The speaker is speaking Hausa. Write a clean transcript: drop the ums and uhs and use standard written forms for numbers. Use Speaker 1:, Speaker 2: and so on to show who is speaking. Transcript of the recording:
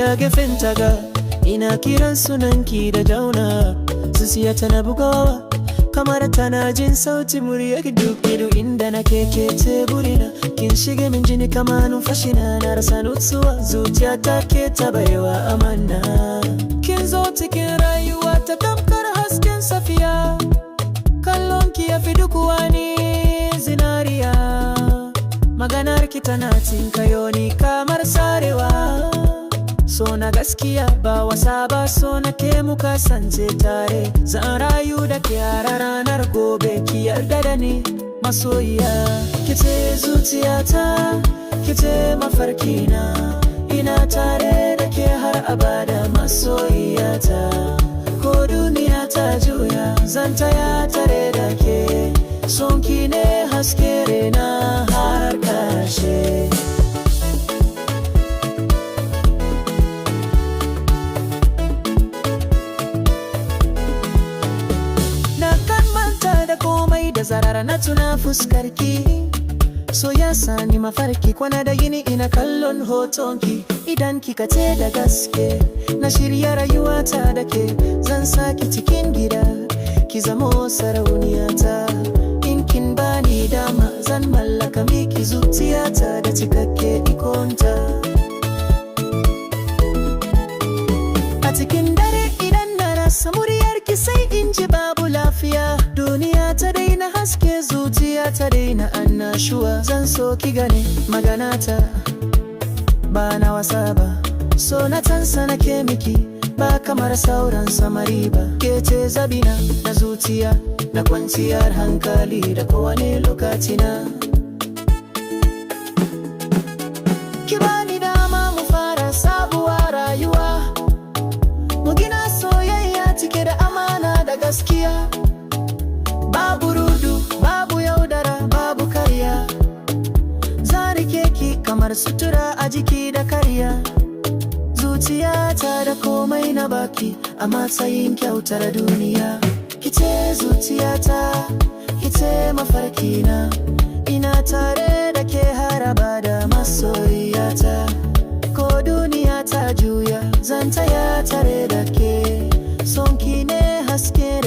Speaker 1: a gefen taga, ina kiran sunanki da Jauna. Zuciya tana bugawa kamar tana jin sautin muryar duk inda nake ke teburina. Kin shige min jini kama numfashina, na rasa nutsuwa zuciya ta ke ta baiwa amana. Kin zo cikin rayuwa ta tamkar hasken safiya, kallonki ya fi duk wani zinariya. Maganar ki tana tinkayo ni kamar sarewa. So na gaskiya ba wasa ba, so na ke mu kasance tare. Zan rayu da ke har ranar gobe, ki yarda da ni masoyiya. Kice zuciyata, kice mafarkina, ina tare da ke har abada masoyiyata. Ko duniya ta juya zan taya tare da ke, son ki ne haske rena har ƙarshe. Da zarar na tuna fuskarki, so ya sani mafarki. Kwana da yini ina kallon hotonki, idan kika ce da gaske na shirya rayuwata da ke. Zan saki cikin gida, ki zamo sarauniyata. In kin bani dama zan mallaka miki zuciyata da cikakke ikonta. A cikin dare idan na rasa muryarki sai in ji babu lafiya. Duniya ta daina haske, zuciya ta daina annashuwa. Zan so ki gane maganata ba na wasa ba, so na tansa nake miki ba kamar sauran samari ba. Ke ce zabina na zuciya, na kwanciyar hankali da kowane lokacina. Ki bani dama mu fara sabuwar rayuwa, mu gina soyayya cike da amana da gaskiya. Babu rudu, babu yaudara, babu karya. Zan rike ki kamar sutura a jiki da karya. Zuciyata da komai na baki a matsayin kyautar duniya. Kice zuciyata, kice mafarkina, ina tare da ke har abada masoyiyata. Ko duniya ta juya zan taya tare da ke, son ki ne haske